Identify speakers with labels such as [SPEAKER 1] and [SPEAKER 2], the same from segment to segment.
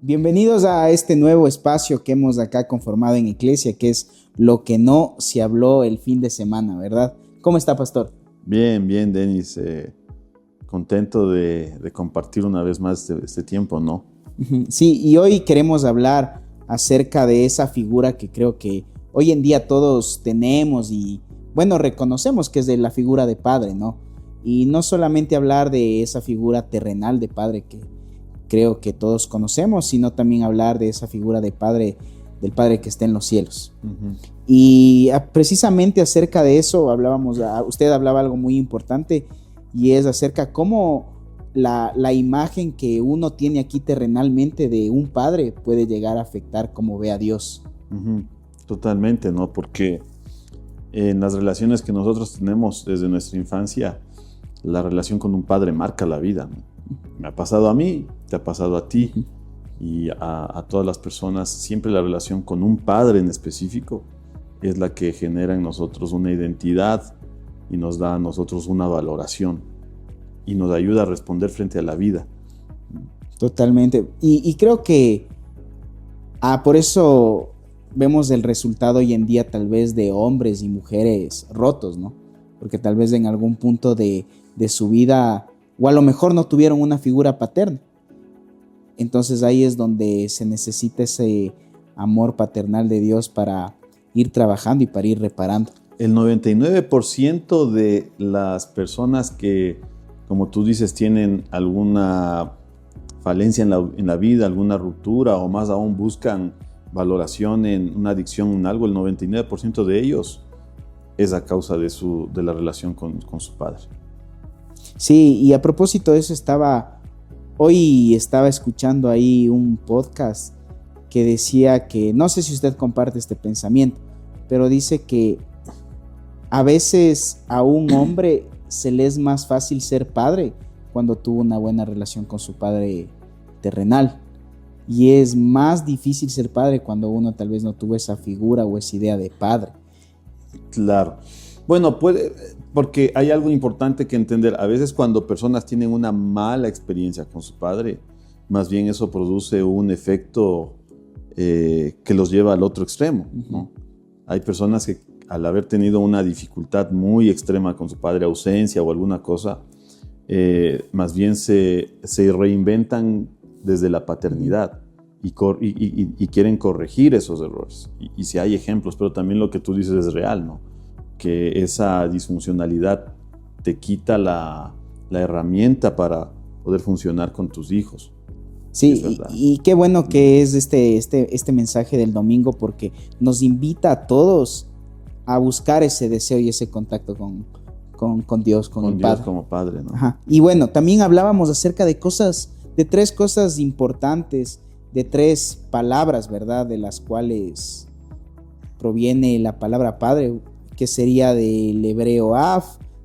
[SPEAKER 1] Bienvenidos a este nuevo espacio que hemos acá conformado en Iglesia, que es lo que no se habló el fin de semana, ¿verdad? ¿Cómo está, pastor?
[SPEAKER 2] Bien, Denis. Contento de compartir una vez más este tiempo, ¿no?
[SPEAKER 1] Sí, y hoy queremos hablar acerca de esa figura que creo que hoy en día todos tenemos y, bueno, reconocemos que es de la figura de padre, ¿no? Y no solamente hablar de esa figura terrenal de padre que creo que todos conocemos, sino también hablar de esa figura de padre, del Padre que está en los cielos. Y precisamente acerca de eso usted hablaba algo muy importante, y es acerca cómo la imagen que uno tiene aquí terrenalmente de un padre puede llegar a afectar cómo ve a Dios.
[SPEAKER 2] Totalmente, ¿no? Porque en las relaciones que nosotros tenemos desde nuestra infancia, la relación con un padre marca la vida, ¿no? Me ha pasado a mí, te ha pasado a ti, y a todas las personas. Siempre la relación con un padre en específico es la que genera en nosotros una identidad y nos da a nosotros una valoración y nos ayuda a responder frente a la vida.
[SPEAKER 1] Totalmente. Y creo que por eso vemos el resultado hoy en día tal vez de hombres y mujeres rotos, ¿no? Porque tal vez en algún punto de su vida, o a lo mejor no tuvieron una figura paterna. Entonces ahí es donde se necesita ese amor paternal de Dios para ir trabajando y para ir reparando.
[SPEAKER 2] El 99% de las personas que, como tú dices, tienen alguna falencia en la vida, alguna ruptura, o más aún buscan valoración en una adicción en algo, el 99% de ellos es a causa de la relación con su padre.
[SPEAKER 1] Sí, y a propósito de eso hoy estaba escuchando ahí un podcast que decía que, no sé si usted comparte este pensamiento, pero dice que a veces a un hombre se le es más fácil ser padre cuando tuvo una buena relación con su padre terrenal, y es más difícil ser padre cuando uno tal vez no tuvo esa figura o esa idea de padre.
[SPEAKER 2] Claro. Bueno, porque hay algo importante que entender. A veces cuando personas tienen una mala experiencia con su padre, más bien eso produce un efecto que los lleva al otro extremo, ¿no? Hay personas que al haber tenido una dificultad muy extrema con su padre, ausencia o alguna cosa, más bien se reinventan desde la paternidad y quieren corregir esos errores. Y si hay ejemplos, pero también lo que tú dices es real, ¿no? Que esa disfuncionalidad te quita la herramienta para poder funcionar con tus hijos.
[SPEAKER 1] Sí, y qué bueno que es este mensaje del domingo, porque nos invita a todos a buscar ese deseo y ese contacto con Dios, con el
[SPEAKER 2] Dios
[SPEAKER 1] Padre.
[SPEAKER 2] como Padre, ¿no?
[SPEAKER 1] Ajá. Y bueno, también hablábamos acerca de tres cosas importantes, de tres palabras, ¿verdad? De las cuales proviene la palabra Padre, que sería del hebreo Av,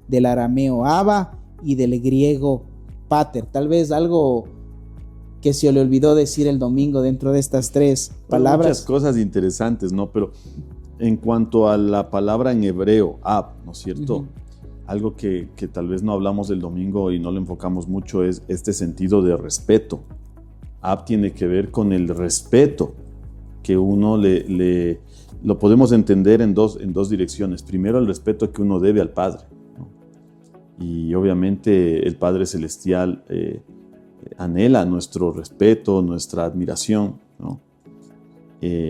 [SPEAKER 1] del arameo Abba y del griego Pater. Tal vez algo que se le olvidó decir el domingo dentro de estas tres palabras.
[SPEAKER 2] Muchas cosas interesantes, ¿no? Pero en cuanto a la palabra en hebreo, Ab, ¿no es cierto? Algo que tal vez no hablamos el domingo y no lo enfocamos mucho es este sentido de respeto. Ab tiene que ver con el respeto que uno lo podemos entender en dos direcciones. Primero, el respeto que uno debe al Padre, ¿no? Y obviamente el Padre Celestial anhela nuestro respeto, nuestra admiración, ¿no?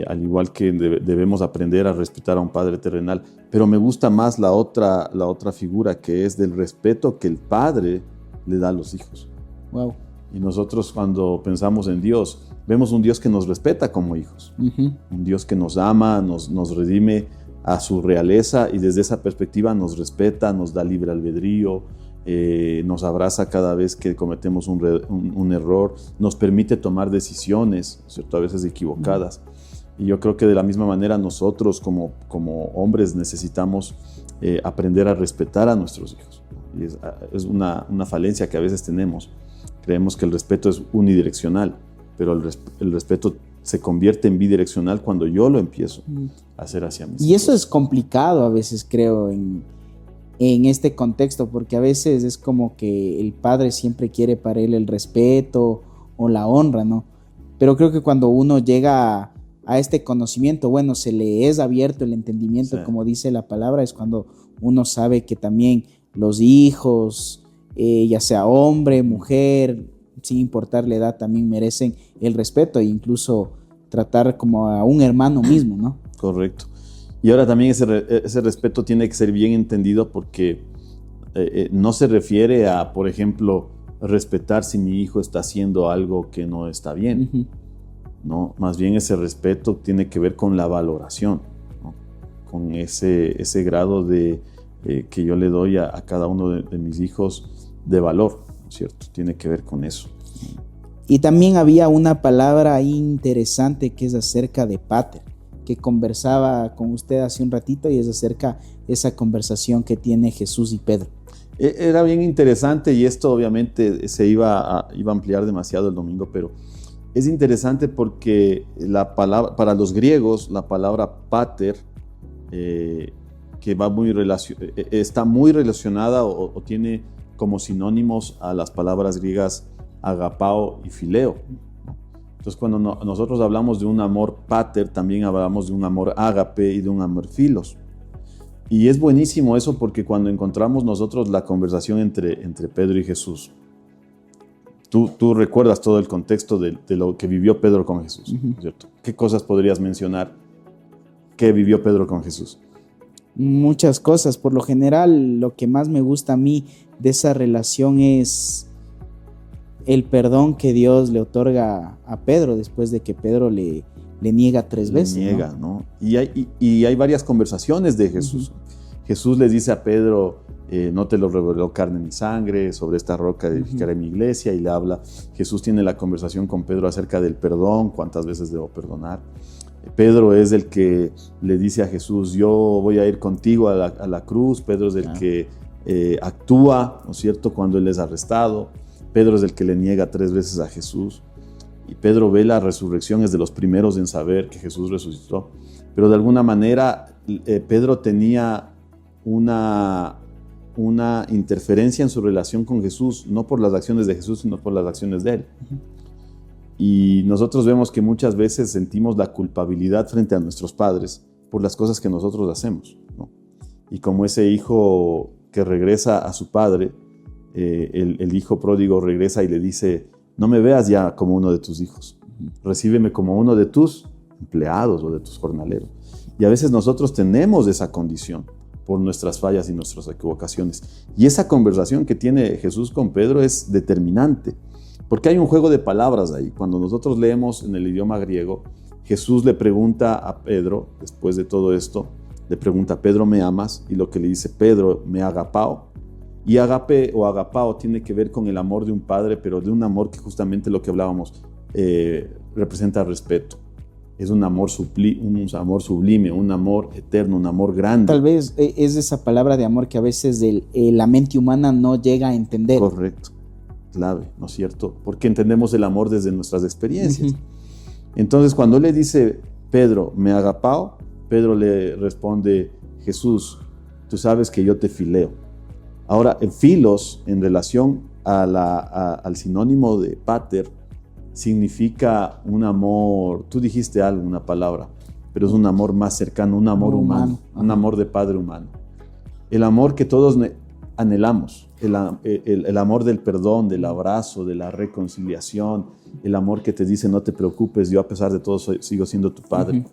[SPEAKER 2] Al igual que debemos aprender a respetar a un Padre terrenal. Pero me gusta más la otra figura, que es del respeto que el Padre le da a los hijos.
[SPEAKER 1] Wow.
[SPEAKER 2] Y nosotros, cuando pensamos en Dios, vemos un Dios que nos respeta como hijos, un Dios que nos ama, nos redime a su realeza, y desde esa perspectiva nos respeta, nos da libre albedrío, nos abraza cada vez que cometemos un error, nos permite tomar decisiones, ¿cierto? A veces equivocadas. Y yo creo que de la misma manera nosotros como hombres necesitamos aprender a respetar a nuestros hijos. Y es una falencia que a veces tenemos. Creemos que el respeto es unidireccional, pero el respeto se convierte en bidireccional cuando yo lo empiezo a hacer hacia mis hijos.
[SPEAKER 1] Y eso es complicado a veces, creo, en este contexto, porque a veces es como que el padre siempre quiere para él el respeto o la honra, ¿no? Pero creo que cuando uno llega a este conocimiento, bueno, se le es abierto el entendimiento, sí, como dice la palabra, es cuando uno sabe que también los hijos, ya sea hombre, mujer, sin importar la edad, también merecen el respeto e incluso tratar como a un hermano mismo, ¿no?
[SPEAKER 2] Correcto. Y ahora también ese respeto tiene que ser bien entendido porque no se refiere a, por ejemplo, respetar si mi hijo está haciendo algo que no está bien. Uh-huh. No, más bien ese respeto tiene que ver con la valoración, ¿no? Con ese grado de que yo le doy a cada uno de mis hijos de valor, ¿no es cierto? Tiene que ver con eso.
[SPEAKER 1] Y también había una palabra interesante que es acerca de pater, que conversaba con usted hace un ratito, y es acerca de esa conversación que tiene Jesús y Pedro.
[SPEAKER 2] Era bien interesante, y esto obviamente se iba a ampliar demasiado el domingo, pero es interesante porque la palabra, para los griegos, la palabra pater, que va está muy relacionada o tiene como sinónimos a las palabras griegas agapao y fileo. Entonces, cuando nosotros hablamos de un amor pater, también hablamos de un amor ágape y de un amor filos. Y es buenísimo eso porque cuando encontramos nosotros la conversación entre Pedro y Jesús, tú recuerdas todo el contexto de lo que vivió Pedro con Jesús, uh-huh, ¿cierto? ¿Qué cosas podrías mencionar que vivió Pedro con Jesús?
[SPEAKER 1] Muchas cosas. Por lo general, lo que más me gusta a mí de esa relación es el perdón que Dios le otorga a Pedro después de que Pedro le niega 3 veces.
[SPEAKER 2] Niega, ¿no? Y hay varias conversaciones de Jesús. Uh-huh. Jesús le dice a Pedro, no te lo reveló carne ni sangre, sobre esta roca edificaré, uh-huh, mi iglesia, y le habla. Jesús tiene la conversación con Pedro acerca del perdón, cuántas veces debo perdonar. Pedro es el que le dice a Jesús, yo voy a ir contigo a la cruz. Pedro es el que actúa, ¿no es cierto?, cuando él es arrestado. Pedro es el que le niega 3 veces a Jesús. Y Pedro ve la resurrección, es de los primeros en saber que Jesús resucitó. Pero de alguna manera Pedro tenía una interferencia en su relación con Jesús, no por las acciones de Jesús, sino por las acciones de él. Uh-huh. Y nosotros vemos que muchas veces sentimos la culpabilidad frente a nuestros padres por las cosas que nosotros hacemos, ¿no? Y como ese hijo que regresa a su padre, el hijo pródigo regresa y le dice, no me veas ya como uno de tus hijos, recíbeme como uno de tus empleados o de tus jornaleros. Y a veces nosotros tenemos esa condición por nuestras fallas y nuestras equivocaciones. Y esa conversación que tiene Jesús con Pedro es determinante, porque hay un juego de palabras ahí. Cuando nosotros leemos en el idioma griego, Jesús le pregunta a Pedro, después de todo esto, le pregunta, Pedro, ¿me amas? Y lo que le dice Pedro, me agapao. Y agape o agapao tiene que ver con el amor de un padre, pero de un amor que justamente lo que hablábamos representa respeto. Es un amor sublime, un amor eterno, un amor grande.
[SPEAKER 1] Tal vez es esa palabra de amor que a veces la mente humana no llega a entender.
[SPEAKER 2] Correcto, clave, ¿no es cierto? Porque entendemos el amor desde nuestras experiencias. Uh-huh. Entonces, cuando le dice Pedro, me agapao, Pedro le responde, Jesús, tú sabes que yo te fileo. Ahora, el filos, en relación al sinónimo de pater, significa un amor, tú dijiste algo, una palabra, pero es un amor más cercano, un amor humano, un amor de padre humano. El amor que todos anhelamos, el amor del perdón, del abrazo, de la reconciliación, el amor que te dice, no te preocupes, yo a pesar de todo sigo siendo tu padre. Uh-huh.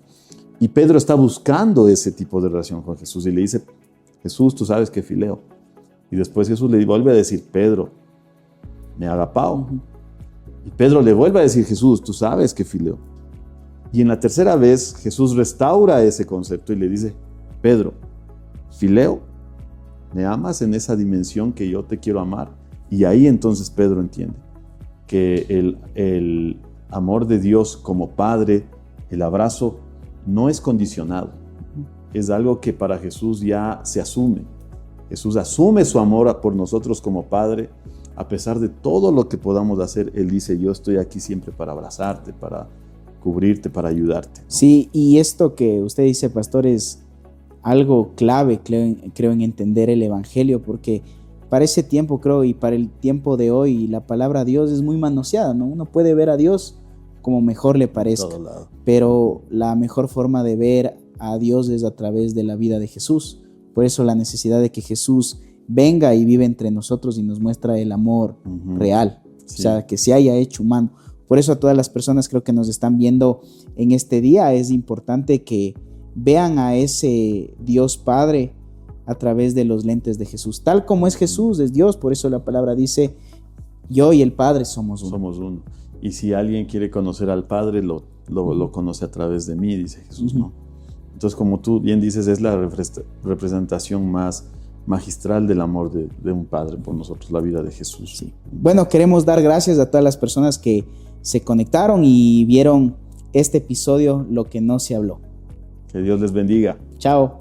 [SPEAKER 2] Y Pedro está buscando ese tipo de relación con Jesús y le dice, Jesús, tú sabes que fileo. Y después Jesús le vuelve a decir, Pedro, me agapao. Uh-huh. Y Pedro le vuelve a decir, Jesús, tú sabes que fileo. Y en la tercera vez Jesús restaura ese concepto y le dice, Pedro, fileo, ¿me amas en esa dimensión que yo te quiero amar? Y ahí entonces Pedro entiende que el amor de Dios como Padre, el abrazo, no es condicionado. Es algo que para Jesús ya se asume. Jesús asume su amor por nosotros como Padre, a pesar de todo lo que podamos hacer. Él dice, yo estoy aquí siempre para abrazarte, para cubrirte, para ayudarte, ¿no?
[SPEAKER 1] Sí, y esto que usted dice, pastor, es algo clave, creo en entender el evangelio, porque para ese tiempo, creo, y para el tiempo de hoy, la palabra Dios es muy manoseada, ¿no? Uno puede ver a Dios como mejor le parezca.
[SPEAKER 2] Todo lado.
[SPEAKER 1] Pero la mejor forma de ver a Dios es a través de la vida de Jesús. Por eso la necesidad de que Jesús venga y vive entre nosotros y nos muestra el amor real.
[SPEAKER 2] Sí.
[SPEAKER 1] O sea, que se haya hecho humano. Por eso a todas las personas creo que nos están viendo en este día es importante que vean a ese Dios Padre a través de los lentes de Jesús. Tal como es Jesús, es Dios. Por eso la palabra dice, yo y el Padre somos uno.
[SPEAKER 2] Somos uno. Y si alguien quiere conocer al Padre, lo conoce a través de mí, dice Jesús, ¿no? Entonces, como tú bien dices, es la representación más magistral del amor de un Padre por nosotros, la vida de Jesús.
[SPEAKER 1] Sí. Bueno, queremos dar gracias a todas las personas que se conectaron y vieron este episodio, Lo que no se habló.
[SPEAKER 2] Que Dios les bendiga.
[SPEAKER 1] Chao.